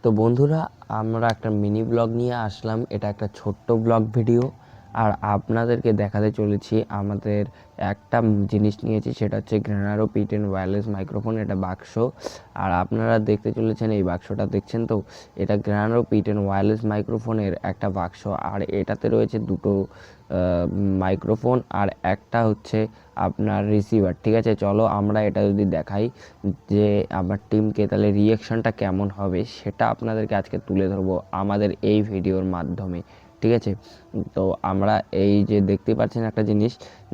তো বন্ধুরা, আমরা একটা মিনি ব্লগ নিয়ে আসলাম। এটা একটা ছোট্ট ব্লগ ভিডিও, আর আপনাদেরকে দেখাতে চলেছি আমাদের একটা জিনিস নিয়েছি, সেটা হচ্ছে গ্রেনারো P10 ওয়্যারলেস মাইক্রোফোন। এটা বাক্স, আর আপনারা দেখতে চলেছেন এই বাক্সটা দেখছেন তো, এটা গ্রেনারো P10 ওয়্যারলেস মাইক্রোফোনের একটা বাক্স। আর এটাতে রয়েছে দুটো মাইক্রোফোন আর একটা হচ্ছে আপনার রিসিভার। ঠিক আছে, চলো আমরা এটা যদি দেখাই যে আমার টিমকে, তাহলে রিয়াকশানটা কেমন হবে সেটা আপনাদেরকে আজকে তুলে ধরবো আমাদের এই ভিডিওর মাধ্যমে। ঠিক আছে, তো আমরা এই যে দেখতে পাচ্ছেন একটা জিনিস,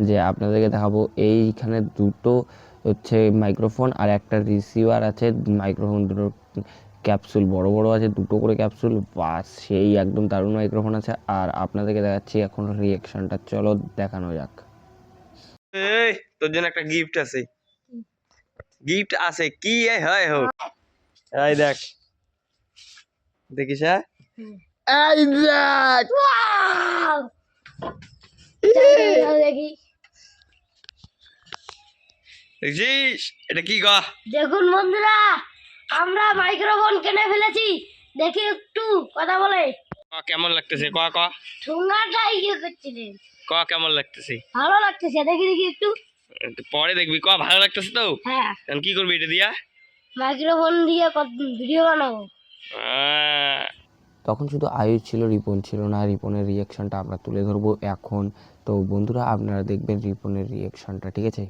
যে আপনাদেরকে দেখাবো এইখানে দুটো হচ্ছে মাইক্রোফোন আর একটা রিসিভার আছে। মাইক্রোফোন দুটো ক্যাপসুল বড় বড় আছে, দুটো করে ক্যাপসুল, বাস সেই একদম দারুণ মাইক্রোফোন আছে। আর আপনাদেরকে দেখাচ্ছি এখন রিয়াকশনটা, চলো দেখানো যাক। এই তোর জন্য একটা গিফট আছে। গিফট আছে কি হয় হোক, এই দেখ, দেখিস? হ্যাঁ, এই দেখ, দেখছিস এটা কি গো? দেখুন বন্ধুরা, আমরা মাইক্রোফোন কিনে ফেলেছি। দেখি একটু কথা বলে। কেমন লাগতেছে? ক ক ঠোঙাটা ইয়ে করছিলেন। ক কেমন লাগতেছে? ভালো লাগতেছে, দেখি দেখি একটু। পরে দেখবি। ক ভালো লাগতেছে তো? হ্যাঁ, এখন কি করবি এটা দিয়া? মাইক্রোফোন দিয়ে ভিডিও বানাবো। তখন শুধু আয়ুষ ছিল, রিপন ছিল না। রিপনের রিয়াকশানটা আমরা তুলে ধরবো এখন। তো বন্ধুরা, আপনারা দেখবেন রিপনের রিয়াকশানটা। ঠিক আছে,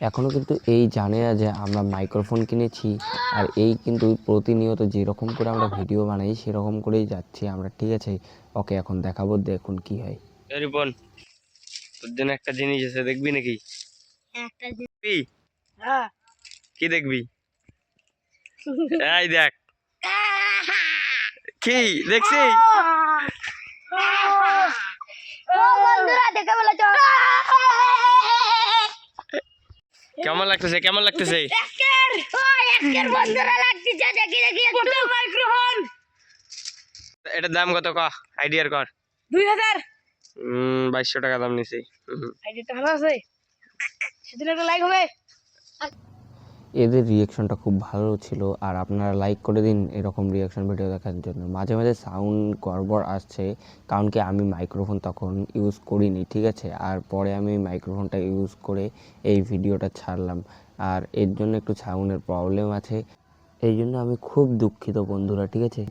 এখনও কিন্তু এই জানে না যে আমরা মাইক্রোফোন কিনেছি, আর এই কিন্তু প্রতিনিয়ত যেরকম করে আমরা ভিডিও বানাই সেরকম করেই যাচ্ছি আমরা। ঠিক আছে, ওকে এখন দেখাবো, দেখুন কি হয়। রিপন, তোর জন্য একটা জিনিস আছে, দেখবি নাকি? একটা দেখবি? হ্যাঁ, কি দেখবি? এই দেখ, কি দেখছি? ও বন্ধুরা, দেখে বলে চল। কেমন লাগতেছে? কেমন লাগতেছে? একের বন্ধুরা লাগতেছে, দেখি দেখি একটু। মাইক্রোফোন এটার দাম কত? ক আইডিয়ার কর। 2000। 2200 টাকা দাম নিছি। আইডিয়াটা ভালো আছে, সেদিন একটা লাইক হবে। এদের রিয়াকশনটা খুব ভালো ছিল, আর আপনারা লাইক করে দিন এরকম রিয়াকশন ভিডিও দেখার জন্য। মাঝে মাঝে সাউন্ড গড়বড় আসছে, কারণ কি আমি মাইক্রোফোন তখন ইউজ করিনি। ঠিক আছে, আর পরে আমি মাইক্রোফোনটা ইউজ করে এই ভিডিওটা ছাড়লাম, আর এর জন্য একটু সাউন্ডের প্রবলেম আছে। এই জন্য আমি খুব দুঃখিত বন্ধুরা। ঠিক আছে।